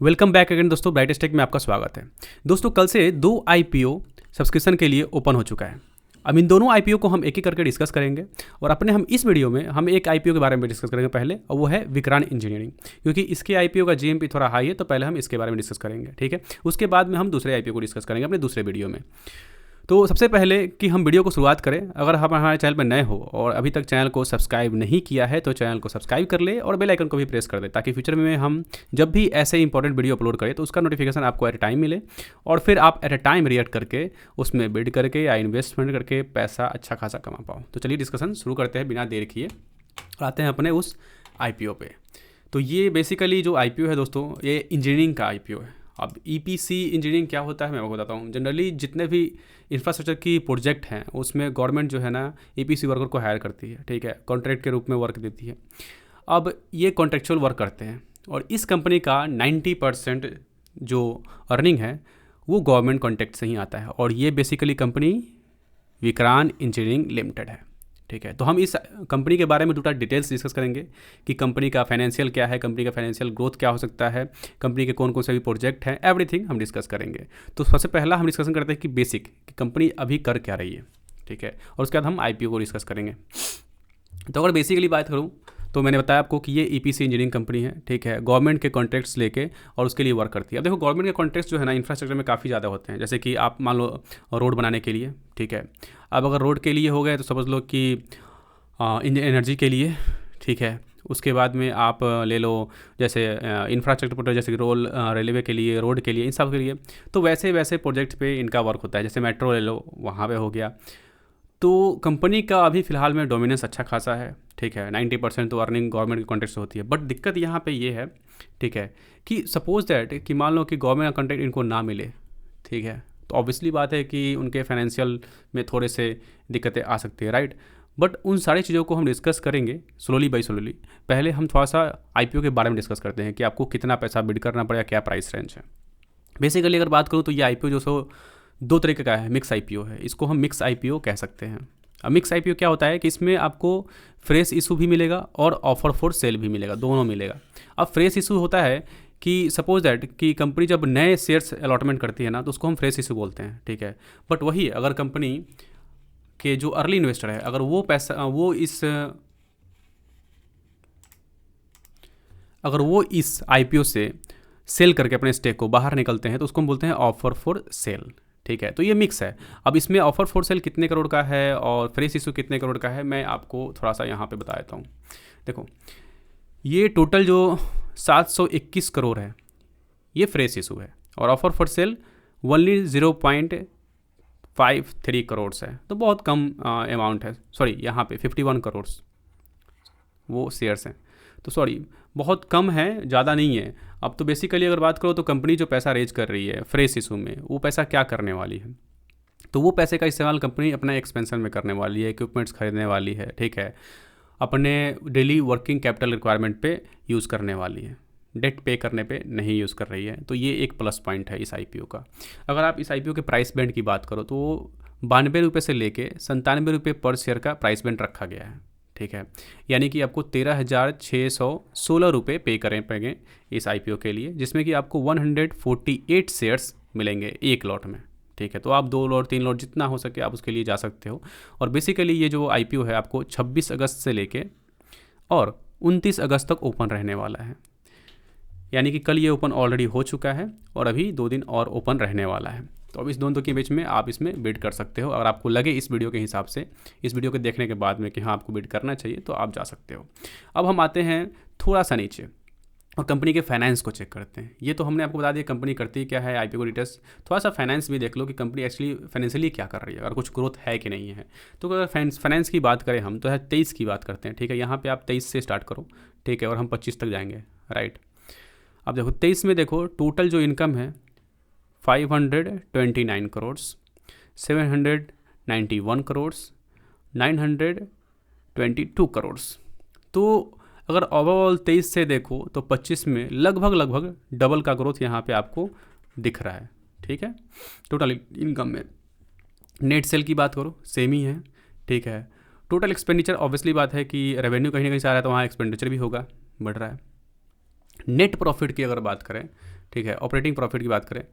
Welcome back again दोस्तों, brightest take में आपका स्वागत है। दोस्तों कल से 2 आईपीओ सब्सक्रिप्शन के लिए ओपन हो चुका है। अब इन दोनों आईपीओ को हम एक एक करके डिस्कस करेंगे और हम इस वीडियो में हम एक आईपीओ के बारे में डिस्कस करेंगे पहले, और वो है विक्रांत इंजीनियरिंग। क्योंकि इसके आईपीओ का जीएमपी थोड़ा हाई है, तो पहले हम इसके बारे में डिस्कस करेंगे, ठीक है। उसके बाद में हम दूसरे आईपीओ को डिस्कस करेंगे अपने दूसरे वीडियो में। तो सबसे पहले कि हम वीडियो को शुरुआत करें, अगर आप हमारे चैनल पर नए हो और अभी तक चैनल को सब्सक्राइब नहीं किया है तो चैनल को सब्सक्राइब कर ले और बेल आइकन को भी प्रेस कर दे, ताकि फ्यूचर में हम जब भी ऐसे इंपॉर्टेंट वीडियो अपलोड करें तो उसका नोटिफिकेशन आपको एट ए टाइम मिले, और फिर आप एट ए टाइम रिएक्ट करके उसमें बिड करके या इन्वेस्टमेंट करके पैसा अच्छा खासा कमा पाओ। तो चलिए डिस्कशन शुरू करते हैं बिना देर किए और आते हैं अपने उस आईपीओ पे। तो ये बेसिकली जो आईपीओ है दोस्तों, ये इंजीनियरिंग का आईपीओ है। अब ईपीसी इंजीनियरिंग क्या होता है मैं आपको बताता हूँ। जनरली जितने भी इंफ्रास्ट्रक्चर की प्रोजेक्ट हैं उसमें गवर्नमेंट जो है ना ईपीसी वर्कर को हायर करती है, ठीक है, कॉन्ट्रैक्ट के रूप में वर्क देती है। अब ये कॉन्ट्रेक्चुअल वर्क करते हैं और इस कंपनी का 90% जो अर्निंग है वो गवर्नमेंट कॉन्ट्रैक्ट से ही आता है, और ये basically company Vikrant engineering limited है, ठीक है। तो हम इस कंपनी के बारे में थोड़ा डिटेल्स डिस्कस करेंगे कि कंपनी का फाइनेंशियल क्या है, कंपनी का फाइनेंशियल ग्रोथ क्या हो सकता है, कंपनी के कौन कौन से भी प्रोजेक्ट हैं, एवरीथिंग हम डिस्कस करेंगे। तो सबसे पहला हम डिस्कशन करते हैं कि बेसिक कि कंपनी अभी कर क्या रही है, ठीक है, और उसके बाद हम आईपीओ को डिस्कस करेंगे। तो अगर बेसिकली बात करूँ तो मैंने बताया आपको कि ये ईपीसी इंजीनियरिंग कंपनी है, ठीक है, गवर्नमेंट के कॉन्ट्रैक्ट्स लेके और उसके लिए वर्क करती है। अब देखो गवर्नमेंट के कॉन्ट्रैक्ट्स जो है ना इंफ्रास्ट्रक्चर में काफ़ी ज़्यादा होते हैं, जैसे कि आप मान लो रोड बनाने के लिए, ठीक है। अब अगर रोड के लिए हो गए तो समझ लो कि एनर्जी के लिए, ठीक है। उसके बाद में आप ले लो जैसे इंफ्रास्ट्रक्चर प्रोजेक्ट, जैसे कि रेलवे के लिए, रोड के लिए, इन सब के लिए। तो वैसे वैसे प्रोजेक्ट पे इनका वर्क होता है। जैसे मेट्रो ले लो, वहाँ पे हो गया। तो कंपनी का अभी फ़िलहाल में डोमिनेंस अच्छा खासा है, ठीक है। 90% तो अर्निंग गवर्नमेंट के कॉन्ट्रैक्ट से होती है। बट दिक्कत यहाँ पे ये है, ठीक है, कि सपोज दैट कि मान लो कि गवर्नमेंट का कॉन्ट्रैक्ट इनको ना मिले, ठीक है, तो ऑब्वियसली बात है कि उनके फाइनेंशियल में थोड़े से दिक्कतें आ सकती है, राइट। बट उन सारी चीज़ों को हम डिस्कस करेंगे स्लोली बाई स्लोली। पहले हम थोड़ा सा आईपीओ के बारे में डिस्कस करते हैं कि आपको कितना पैसा बिड करना पड़ेगा, क्या प्राइस रेंज है। बेसिकली अगर बात करूँ तो ये आईपीओ जो सो 2 तरीके का है। मिक्स आईपीओ है, इसको हम मिक्स आईपीओ कह सकते हैं। अब मिक्स आईपीओ क्या होता है कि इसमें आपको फ्रेश इशू भी मिलेगा और ऑफर फॉर सेल भी मिलेगा, दोनों मिलेगा। अब फ्रेश इशू होता है कि सपोज दैट कि कंपनी जब नए शेयर्स अलॉटमेंट करती है ना, तो उसको हम फ्रेश इशू बोलते हैं, ठीक है। बट वही अगर कंपनी के जो अर्ली इन्वेस्टर है, अगर वो इस आईपीओ से सेल करके अपने स्टेक को बाहर निकलते हैं तो उसको हम बोलते हैं ऑफर फॉर सेल, ठीक है। तो ये मिक्स है। अब इसमें ऑफर फॉर सेल कितने करोड़ का है और फ्रेश इशू कितने करोड़ का है, मैं आपको थोड़ा सा यहाँ पे बता देता हूँ। देखो ये टोटल जो 721 करोड़ है ये फ्रेश इशू है, और offer for sale only 0.53 crore है। तो बहुत कम अमाउंट है। सॉरी, यहाँ पे 51 करोड़ वो शेयर्स हैं, तो सॉरी बहुत कम है, ज़्यादा नहीं है। अब तो बेसिकली अगर बात करो तो कंपनी जो पैसा रेज कर रही है फ्रेश इशू में, वो पैसा क्या करने वाली है, तो वो पैसे का इस्तेमाल कंपनी अपना एक्सपेंशन में करने वाली है, इक्विपमेंट्स खरीदने वाली है, ठीक है, अपने डेली वर्किंग कैपिटल रिक्वायरमेंट पे यूज़ करने वाली है, डेट पे करने पे नहीं यूज़ कर रही है। तो ये एक प्लस पॉइंट है इस आईपीओ का। अगर आप इस आईपीओ के प्राइस बैंड की बात करो तो 92 रुपये से लेके 97 रुपये पर शेयर का प्राइस बैंड रखा गया है, ठीक है। यानी कि आपको 13,616 रुपये पे करें पड़ेंगे इस आईपीओ के लिए, जिसमें कि आपको 148 शेयर्स मिलेंगे एक लॉट में, ठीक है। तो आप 2 लॉट 3 लॉट जितना हो सके आप उसके लिए जा सकते हो। और बेसिकली ये जो आईपीओ है आपको 26 अगस्त से लेके और 29 अगस्त तक ओपन रहने वाला है। यानी कि कल ये ओपन ऑलरेडी हो चुका है और अभी 2 दिन और ओपन रहने वाला है। तो अब इस दोनों के बीच में आप इसमें बिड कर सकते हो। अगर आपको लगे इस वीडियो के हिसाब से, इस वीडियो के देखने के बाद में कि हाँ आपको बिड करना चाहिए, तो आप जा सकते हो। अब हम आते हैं थोड़ा सा नीचे और कंपनी के फाइनेंस को चेक करते हैं। ये तो हमने आपको बता दिया कंपनी करती क्या है, आईपीओ को डिटेल्स। थोड़ा सा फाइनेंस भी देख लो कि कंपनी एक्चुअली फाइनेंशियली क्या कर रही है, अगर कुछ ग्रोथ है कि नहीं है। तो अगर फाइनेंस की बात करें हम, तो है 23 की बात करते हैं, ठीक है। यहाँ पर आप 23 से स्टार्ट करो, ठीक है, और हम 25 तक जाएंगे, राइट। अब देखो 23 में देखो टोटल जो इनकम है 529 करोड़, 791 करोड़, 922 करोड़। तो अगर ओवरऑल 23 से देखो तो 25 में लगभग डबल का ग्रोथ यहाँ पे आपको दिख रहा है, ठीक है। टोटल इनकम में नेट सेल की बात करो सेम ही है, ठीक है। टोटल एक्सपेंडिचर ऑब्वियसली बात है कि रेवेन्यू कहीं ना कहीं से आ रहा है तो वहाँ एक्सपेंडिचर भी होगा, बढ़ रहा है। नेट प्रॉफिट की अगर बात करें ठीक है। ऑपरेटिंग प्रॉफिट की बात करें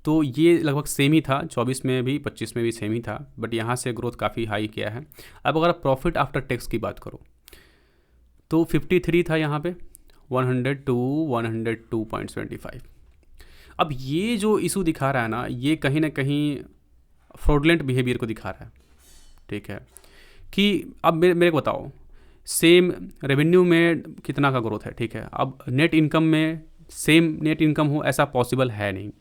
तो ये लगभग सेम ही था, 24 में भी 25 में भी सेम ही था, बट यहाँ से ग्रोथ काफ़ी हाई किया है। अब अगर आप प्रॉफिट आफ्टर टैक्स की बात करो तो 53 था यहाँ पे, 100 टू 102.75। अब ये जो इशू दिखा रहा है ना, ये कहीं ना कहीं फ्रॉडलेंट बिहेवियर को दिखा रहा है, ठीक है। कि अब मेरे को बताओ, सेम रेवेन्यू में कितना का ग्रोथ है, ठीक है। अब नेट इनकम में सेम नेट इनकम हो, ऐसा पॉसिबल है नहीं।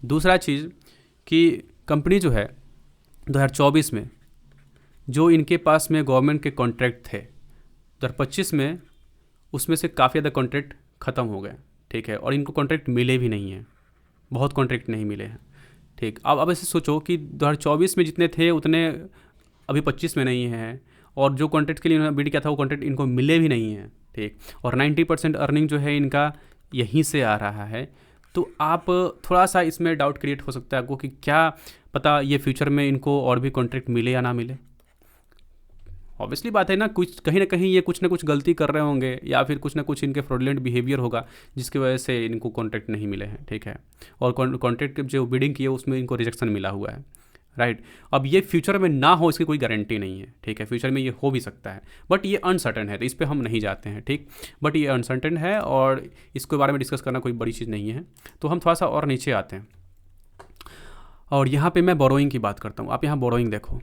दूसरा चीज़ कि कंपनी जो है 2024 में जो इनके पास में गवर्नमेंट के कॉन्ट्रैक्ट थे 2025 में, उसमें से काफ़ी ज़्यादा कॉन्ट्रैक्ट ख़त्म हो गए, ठीक है। और इनको कॉन्ट्रैक्ट मिले भी नहीं हैं, बहुत कॉन्ट्रैक्ट नहीं मिले हैं, ठीक। अब ऐसे सोचो कि 2024 में जितने थे उतने अभी 25 में नहीं हैं, और जो कॉन्ट्रैक्ट के लिए इन्होंने बिड किया था वो कॉन्ट्रैक्ट इनको मिले भी नहीं हैं, ठीक। और 90% अर्निंग जो है इनका यहीं से आ रहा है। तो आप थोड़ा सा इसमें डाउट क्रिएट हो सकता है आपको कि क्या पता ये फ्यूचर में इनको और भी कॉन्ट्रैक्ट मिले या ना मिले। ऑब्वियसली बात है ना, कुछ कहीं ना कहीं ये कुछ ना कुछ गलती कर रहे होंगे, या फिर कुछ ना कुछ इनके फ्रॉडलेंट बिहेवियर होगा जिसकी वजह से इनको कॉन्ट्रैक्ट नहीं मिले हैं, ठीक है। और कॉन्ट्रैक्ट जो बिडिंग की है उसमें इनको रिजेक्शन मिला हुआ है, राइट। अब ये फ्यूचर में ना हो इसकी कोई गारंटी नहीं है, ठीक है। फ्यूचर में ये हो भी सकता है, बट ये अनसर्टेन है, तो इस पर हम नहीं जाते हैं, ठीक। बट ये अनसर्टेन है और इसके बारे में डिस्कस करना कोई बड़ी चीज़ नहीं है। तो हम थोड़ा सा और नीचे आते हैं, और यहाँ पे मैं बोरोइंग की बात करता हूँ। आप यहाँ बोरोइंग देखो,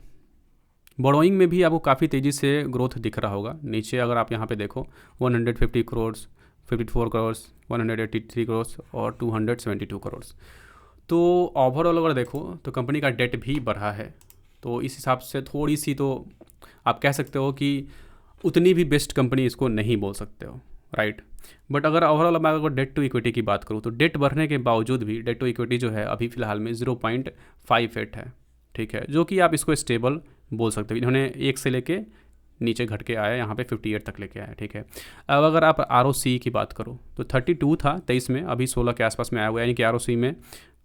बोरोइंग में भी आपको काफ़ी तेज़ी से ग्रोथ दिख रहा होगा। नीचे अगर आप यहाँ पे देखो 150 करोड़, 54 करोड़, 183 करोड़ और 272 करोड़। तो ओवरऑल अगर देखो तो कंपनी का डेट भी बढ़ा है, तो इस हिसाब से थोड़ी सी तो आप कह सकते हो कि उतनी भी बेस्ट कंपनी इसको नहीं बोल सकते हो, राइट। बट अगर ओवरऑल मैं अगर डेट टू इक्विटी की बात करूँ तो डेट बढ़ने के बावजूद भी डेट टू इक्विटी जो है अभी फ़िलहाल में 0.58 है, ठीक है, जो कि आप इसको स्टेबल बोल सकते हो। इन्होंने 1 से लेके नीचे घट के आया, यहाँ पे 58 तक लेके आया, ठीक है। अब अगर आप ROC की बात करो तो 32 था 23 में, अभी 16 के आसपास में आया हुआ है, यानी कि ROC में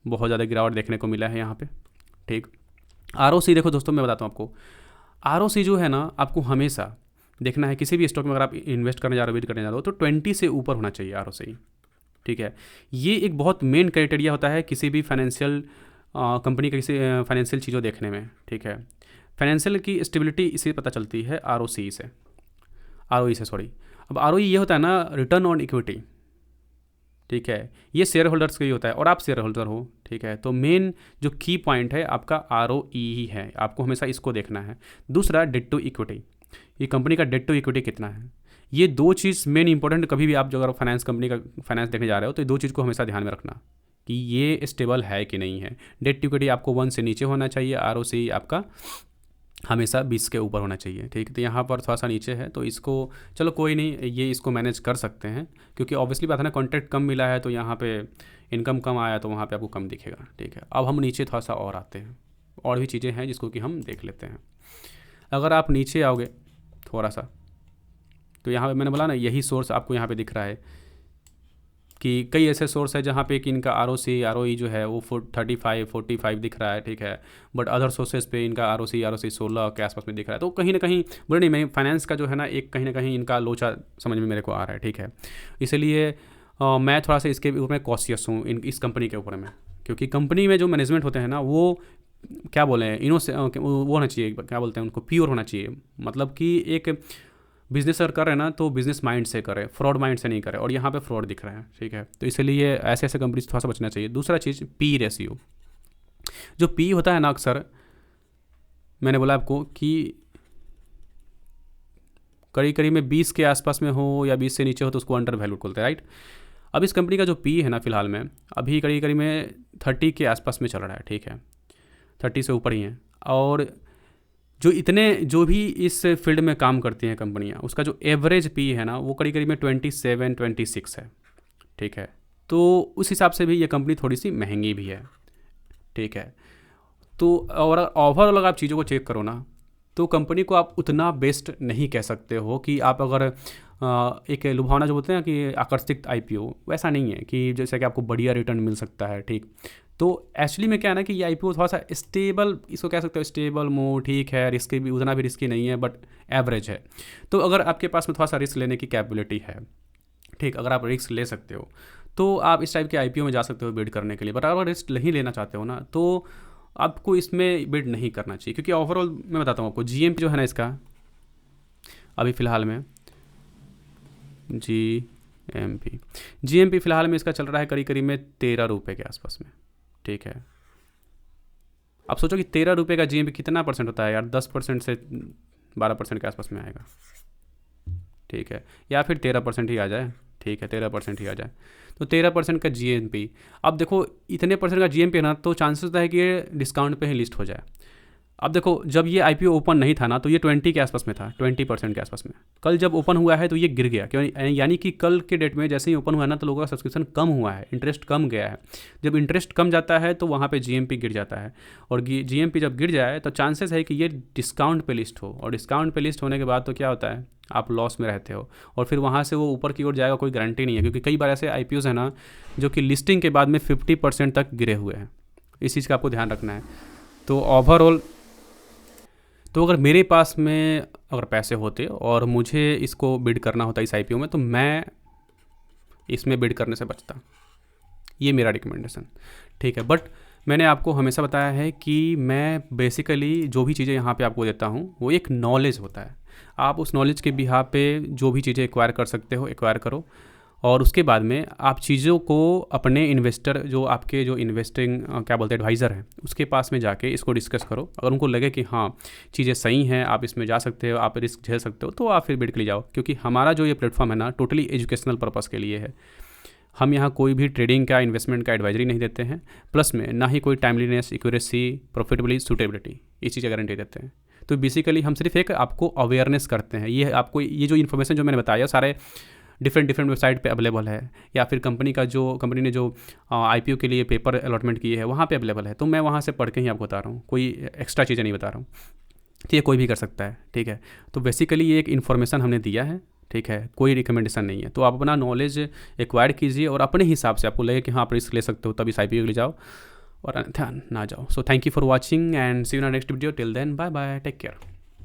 बहुत ज़्यादा गिरावट देखने को मिला है यहाँ पे, ठीक। ROC देखो दोस्तों, मैं बताता हूँ आपको, ROC जो है ना, आपको हमेशा देखना है किसी भी स्टॉक में अगर आप इन्वेस्ट करने जा रहे हो, बिड करने जा रहे हो, तो 20 से ऊपर होना चाहिए ROC, ठीक है। ये एक बहुत मेन क्राइटेरिया होता है किसी भी फाइनेंशियल कंपनी का, किसी फाइनेंशियल चीज़ों देखने में, ठीक है। फाइनेंशियल की स्टेबिलिटी इसे पता चलती है ROE से सॉरी। अब ROE ये होता है ना, रिटर्न ऑन इक्विटी, ठीक है। ये शेयर होल्डर्स का ही होता है और आप शेयर होल्डर हो, ठीक है। तो मेन जो की पॉइंट है आपका ROE ही है, आपको हमेशा इसको देखना है। दूसरा डेट टू इक्विटी, ये कंपनी का डेट टू इक्विटी कितना है। ये दो चीज़ मेन इंपॉर्टेंट, कभी भी आप जो अगर फाइनेंस कंपनी का फाइनेंस देखने जा रहे हो तो ये दो चीज़ को हमेशा ध्यान में रखना कि ये स्टेबल है कि नहीं है। डेट टू इक्विटी आपको 1 से नीचे होना चाहिए, ROC आपका हमेशा 20 के ऊपर होना चाहिए, ठीक। तो यहाँ पर थोड़ा सा नीचे है, तो इसको चलो कोई नहीं, ये इसको मैनेज कर सकते हैं, क्योंकि ऑब्वियसली बात है ना, कॉन्ट्रैक्ट कम मिला है तो यहाँ पे इनकम कम आया तो वहाँ पे आपको कम दिखेगा, ठीक है। अब हम नीचे थोड़ा सा और आते हैं, और भी चीज़ें हैं जिसको कि हम देख लेते हैं। अगर आप नीचे आओगे थोड़ा सा तो यहाँ पे मैंने बोला ना, यही सोर्स आपको यहाँ पे दिख रहा है कि कई ऐसे सोर्स है जहाँ पे कि इनका ROE जो है वो 35 45 दिख रहा है, ठीक है। बट अदर सोर्सेज पे इनका ROC 16 के आसपास में दिख रहा है। तो कहीं ना कहीं बोले नहीं, मैं फाइनेंस का जो है ना, एक कहीं ना कहीं इनका लोचा समझ में मेरे को आ रहा है, ठीक है। इसलिए मैं थोड़ा सा इसके ऊपर कॉशियस हूँ इस कंपनी के ऊपर में, क्योंकि कंपनी में जो मैनेजमेंट होते हैं ना, वो क्या बोले, वो होना चाहिए, क्या बोलते हैं उनको, प्योर होना चाहिए। मतलब कि एक बिजनेस अगर कर रहे हैं ना तो बिजनेस माइंड से करें, फ्रॉड माइंड से नहीं करें, और यहाँ पे फ्रॉड दिख रहा है, ठीक है। तो इसलिए ऐसे ऐसे कंपनी से थोड़ा सा बचना चाहिए। दूसरा चीज़ P रेशियो, जो P होता है ना, अक्सर मैंने बोला आपको कि करीब करीब में 20 के आसपास में हो या 20 से नीचे हो तो उसको अंडर वैल्यूड बोलते हैं, राइट। अब इस कंपनी का जो P है ना, फिलहाल में अभी करीब करीब में 30 के आसपास में चल रहा है, ठीक है, 30 से ऊपर ही है। और जो भी इस फील्ड में काम करती हैं कंपनियां, उसका जो एवरेज P है ना, वो करीब करीब में 27 26 है, ठीक है। तो उस हिसाब से भी ये कंपनी थोड़ी सी महंगी भी है, ठीक है। तो और ओवरऑल अगर आप चीज़ों को चेक करो ना, तो कंपनी को आप उतना बेस्ट नहीं कह सकते हो कि आप अगर एक लुभावना जो बोलते हैं कि आकर्षित IPO, वैसा नहीं है कि जैसे कि आपको बढ़िया रिटर्न मिल सकता है, ठीक। तो एक्चुअली में क्या है ना कि ये IPO थोड़ा सा स्टेबल, इसको कह सकते हो स्टेबल मोड, ठीक है। रिस्की भी उतना भी रिस्की नहीं है, बट एवरेज है। तो अगर आपके पास में थोड़ा सा रिस्क लेने की कैपेबिलिटी है, ठीक, अगर आप रिस्क ले सकते हो तो आप इस टाइप के IPO में जा सकते हो बिड करने के लिए। बट अगर रिस्क नहीं लेना चाहते हो ना, तो आपको इसमें बिड नहीं करना चाहिए, क्योंकि ओवरऑल मैं बताता हूँ आपको, GMP जो है ना इसका अभी फ़िलहाल में GMP फ़िलहाल में इसका चल रहा है करीब करीब में 13 रुपये के आसपास में, ठीक है। अब सोचो कि 13 रुपये का GMP कितना परसेंट होता है यार, 10% से 12% के आसपास में आएगा, ठीक है, या फिर 13% ही आ जाए, ठीक है, 13% ही आ जाए, तो 13% का GMP। अब देखो इतने परसेंट का GMP है ना, तो चांसेस होता है कि ये डिस्काउंट पे ही लिस्ट हो जाए। अब देखो जब ये IPO ओपन नहीं था ना, तो ये 20 के आसपास में था, 20% के आसपास में। कल जब ओपन हुआ है तो ये गिर गया, क्यों? यानी कि कल के डेट में जैसे ही ओपन हुआ ना, तो लोगों का सब्सक्रिप्शन कम हुआ है, इंटरेस्ट कम गया है। जब इंटरेस्ट कम जाता है तो वहाँ पे GMP गिर जाता है, और GMP जब गिर जाए तो चांसेस है कि ये डिस्काउंट पे लिस्ट हो, और डिस्काउंट पे लिस्ट होने के बाद तो क्या होता है, आप लॉस में रहते हो, और फिर वहाँ से वो ऊपर की ओर जाएगा कोई गारंटी नहीं है, क्योंकि कई बार ऐसे IPOs है ना जो कि लिस्टिंग के बाद में 50% तक गिरे हुए हैं। इस चीज़ का आपको ध्यान रखना है। तो ओवरऑल तो अगर मेरे पास में अगर पैसे होते और मुझे इसको बिड करना होता इस IPO में, तो मैं इसमें बिड करने से बचता। ये मेरा रिकमेंडेशन, ठीक है। बट मैंने आपको हमेशा बताया है कि मैं बेसिकली जो भी चीज़ें यहाँ पे आपको देता हूँ वो एक नॉलेज होता है। आप उस नॉलेज के बिहाफ पे जो भी चीज़ें एक्वायर कर सकते हो एक्वायर करो, और उसके बाद में आप चीज़ों को अपने इन्वेस्टर, जो आपके जो इन्वेस्टिंग क्या बोलते हैं एडवाइज़र हैं, उसके पास में जाके इसको डिस्कस करो। अगर उनको लगे कि हाँ चीज़ें सही हैं, आप इसमें जा सकते हो, आप रिस्क झेल सकते हो, तो आप फिर बिड के लिए जाओ। क्योंकि हमारा जो ये प्लेटफॉर्म है ना, टोटली एजुकेशनल पर्पज़ के लिए है। हम यहाँ कोई भी ट्रेडिंग का, इन्वेस्टमेंट का एडवाइजरी नहीं देते हैं, प्लस में ना ही कोई टाइमलीनेस, एक्यूरेसी, प्रॉफिटेबिलिटी, सूटेबिलिटी, इस चीज़ का गारंटी देते हैं। तो बेसिकली हम सिर्फ एक आपको अवेयरनेस करते हैं। ये आपको ये जो इन्फॉर्मेशन जो मैंने बताया सारे डिफरेंट वेबसाइट पे अवेलेबल है, या फिर कंपनी ने जो IPO के लिए पेपर अलॉटमेंट किए हैं वहाँ पे अवेलेबल है। तो मैं वहाँ से पढ़ के ही आपको बता रहा हूँ, कोई एक्स्ट्रा चीज़ें नहीं बता रहा हूँ। तो ये कोई भी कर सकता है, ठीक है। तो बेसिकली ये एक इन्फॉर्मेशन हमने दिया है, ठीक है, कोई रिकमेंडेशन नहीं है। तो आप अपना नॉलेज एक्वायर कीजिए, और अपने हिसाब से आपको लगे कि हाँ आप रिस्क ले सकते हो, तब इस IPO के लिए जाओ, और अन्यथा ना जाओ। So thank you for watching and see you in next video. Till then bye bye, take care.